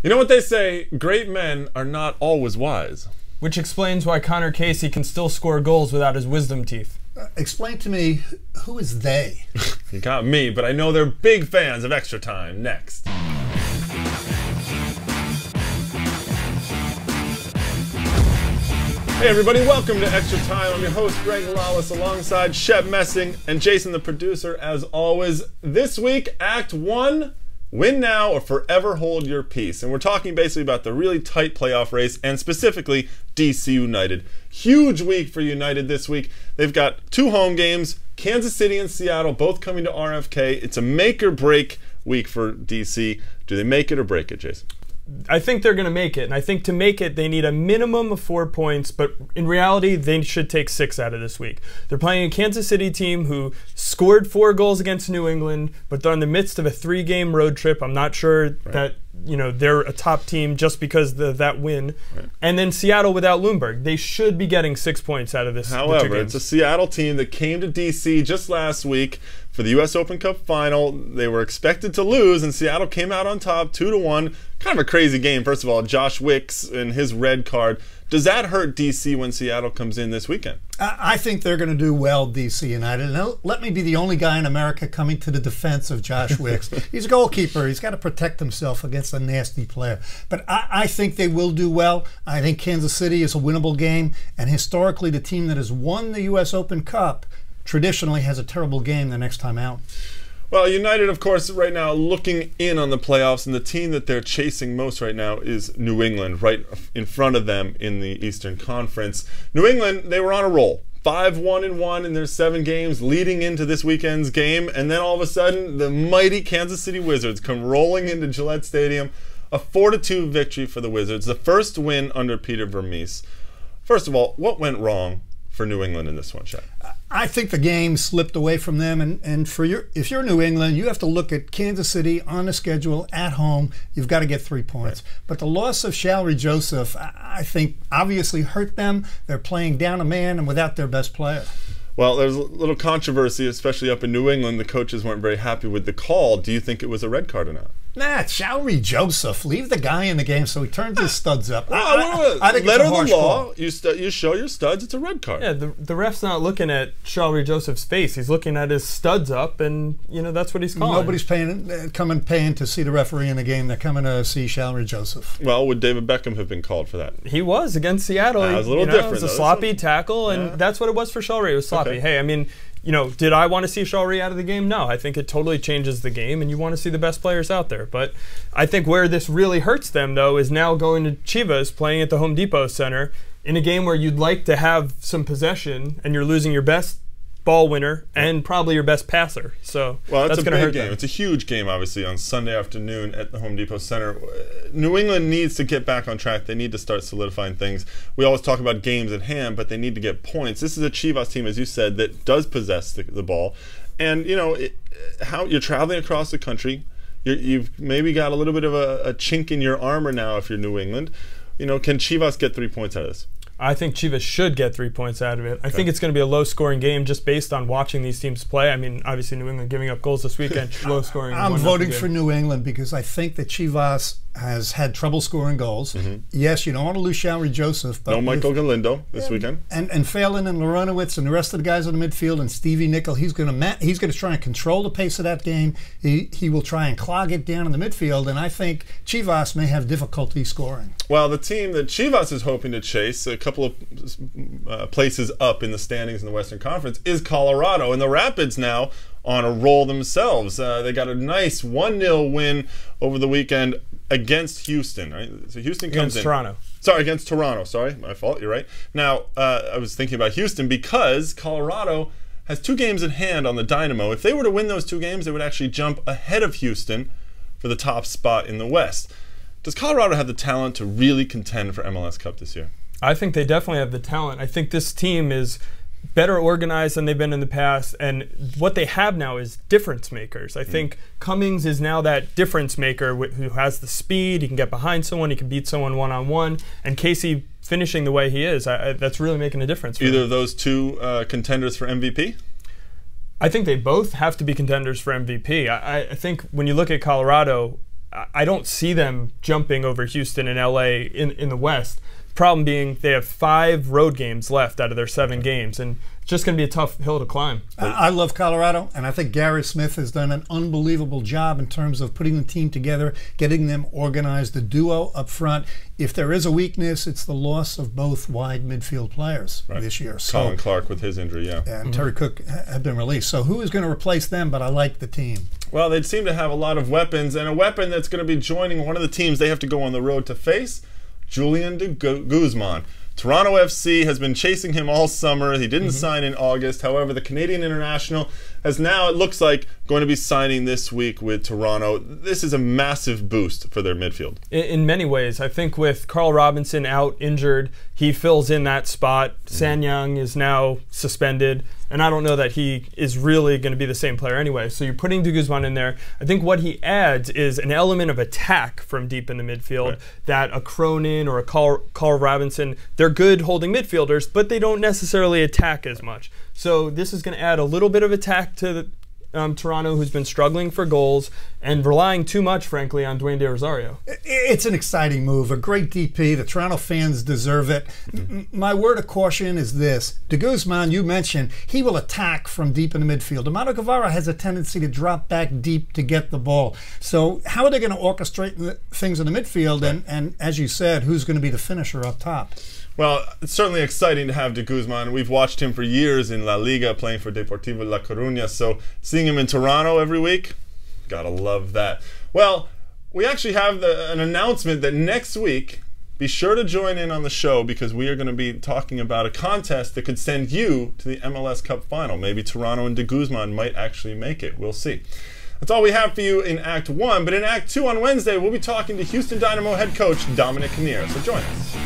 You know what they say, great men are not always wise. Which explains why Connor Casey can still score goals without his wisdom teeth. Explain to me, who is they? You got me, but I know they're big fans of Extra Time. Next. Hey everybody, welcome to Extra Time. I'm your host, Greg Lawless, alongside Shep Messing and Jason, the producer, as always. This week, Act 1, win now or forever hold your peace. And we're talking basically about the really tight playoff race, and specifically DC United. Huge week for United this week. They've got 2 home games, Kansas City and Seattle, both coming to RFK. It's a make or break week for DC. Do they make it or break it, Jason? I think they're going to make it, and I think to make it, they need a minimum of 4 points, but in reality, they should take 6 out of this week. They're playing a Kansas City team who scored 4 goals against New England, but they're in the midst of a 3-game road trip. I'm not sure that they're a top team just because of that win. Right. And then Seattle without Lundberg. They should be getting 6 points out of this. However, it's a Seattle team that came to DC just last week for the U.S. Open Cup final. They were expected to lose, and Seattle came out on top 2-1. Kind of a crazy game. First of all, Josh Wicks and his red card. Does that hurt DC when Seattle comes in this weekend? I think they're going to do well, DC United. And let me be the only guy in America coming to the defense of Josh Wicks. He's a goalkeeper. He's got to protect himself against a nasty player. But I think they will do well. I think Kansas City is a winnable game. And historically, the team that has won the U.S. Open Cup traditionally has a terrible game the next time out. Well, United, of course, right now looking in on the playoffs, and the team that they're chasing most right now is New England, right in front of them in the Eastern Conference. New England, they were on a roll. 5-1-1 in their 7 games leading into this weekend's game, and then all of a sudden, the mighty Kansas City Wizards come rolling into Gillette Stadium. A 4-2 victory for the Wizards, the first win under Peter Vermees. First of all, what went wrong for New England in this one, Shep? I think the game slipped away from them, and if you're New England, you have to look at Kansas City on the schedule at home. You've got to get 3 points. Right. But the loss of Shalrie Joseph, I think, obviously hurt them. They're playing down a man and without their best player. Well, there's a little controversy, especially up in New England. The coaches weren't very happy with the call. Do you think it was a red card or not? Nah, Shalrie Joseph. Leave the guy in the game so he turns his studs up. I think letter of the law, you show your studs, it's a red card. Yeah, the ref's not looking at Shalrie Joseph's face. He's looking at his studs up, and that's what he's calling. Nobody's paying to see the referee in the game. They're coming to see Shalrie Joseph. Well, would David Beckham have been called for that? He was against Seattle. It was a little different. It was a sloppy tackle, and that's what it was for Shalrie. It was sloppy. Okay. Hey, I mean, did I want to see Shalrie out of the game? No, I think it totally changes the game, and you want to see the best players out there. But I think where this really hurts them, though, is now going to Chivas, playing at the Home Depot Center, in a game where you'd like to have some possession, and you're losing your best ball winner and probably your best passer. So that's going to hurt them. It's a huge game, obviously, on Sunday afternoon at the Home Depot Center. New England needs to get back on track. They need to start solidifying things. We always talk about games at hand, but they need to get points. This is a Chivas team, as you said, that does possess the ball. And, how you're traveling across the country, you've maybe got a little bit of a chink in your armor now if you're New England. Can Chivas get 3 points out of this? I think Chivas should get 3 points out of it. I think it's going to be a low-scoring game just based on watching these teams play. I mean, obviously New England giving up goals this weekend, low-scoring. I'm voting for New England because I think that Chivas has had trouble scoring goals. Yes, you don't want to lose Shalrie Joseph. But no Michael Galindo this weekend. And Phelan and Laronowitz and the rest of the guys on the midfield and Stevie Nickel, he's going to try and control the pace of that game. He will try and clog it down in the midfield, and I think Chivas may have difficulty scoring. Well, the team that Chivas is hoping to chase, a couple of places up in the standings in the Western Conference, is Colorado. And the Rapids now on a roll themselves. They got a nice 1-0 win over the weekend against Houston. Right? So Houston comes against Toronto. Sorry, my fault. You're right. Now, I was thinking about Houston because Colorado has 2 games in hand on the Dynamo. If they were to win those 2 games, they would actually jump ahead of Houston for the top spot in the West. Does Colorado have the talent to really contend for MLS Cup this year? I think they definitely have the talent. I think this team is better organized than they've been in the past, and what they have now is difference makers. I think Cummings is now that difference maker who has the speed. He can get behind someone, he can beat someone one-on-one, and Casey finishing the way he is, that's really making a difference for Either him. of those 2 contenders for MVP? I think they both have to be contenders for MVP. I think when you look at Colorado, I don't see them jumping over Houston and LA in the West. Problem being, they have 5 road games left out of their 7 games, and it's just going to be a tough hill to climb. I love Colorado, and I think Gary Smith has done an unbelievable job in terms of putting the team together, getting them organized, the duo up front. If there is a weakness, it's the loss of both wide midfield players this year. So, Colin Clark with his injury, and Terry Cook have been released. So who is going to replace them? But I like the team. Well, they seem to have a lot of weapons, and a weapon that's going to be joining one of the teams they have to go on the road to face, Julian de Guzman. Toronto FC has been chasing him all summer. He didn't sign in August. However, the Canadian international has now, it looks like, going to be signing this week with Toronto. This is a massive boost for their midfield. In many ways. I think with Carl Robinson out injured, he fills in that spot. Sanyang is now suspended, and I don't know that he is really going to be the same player anyway. So you're putting de Guzman in there. I think what he adds is an element of attack from deep in the midfield that a Cronin or a Carl Robinson, they're good holding midfielders, but they don't necessarily attack as much. So this is going to add a little bit of attack to Toronto, who's been struggling for goals and relying too much, frankly, on Dwayne De Rosario. It's an exciting move, a great DP. The Toronto fans deserve it. My word of caution is this. De Guzman, you mentioned, he will attack from deep in the midfield. Amado Guevara has a tendency to drop back deep to get the ball. So how are they going to orchestrate things in the midfield? And as you said, who's going to be the finisher up top? Well, it's certainly exciting to have de Guzman. We've watched him for years in La Liga playing for Deportivo La Coruña, so seeing him in Toronto every week, gotta love that. Well, we actually have an announcement that next week, be sure to join in on the show because we are going to be talking about a contest that could send you to the MLS Cup final. Maybe Toronto and de Guzman might actually make it. We'll see. That's all we have for you in Act 1, but in Act 2 on Wednesday, we'll be talking to Houston Dynamo head coach Dominic Kinnear, so join us.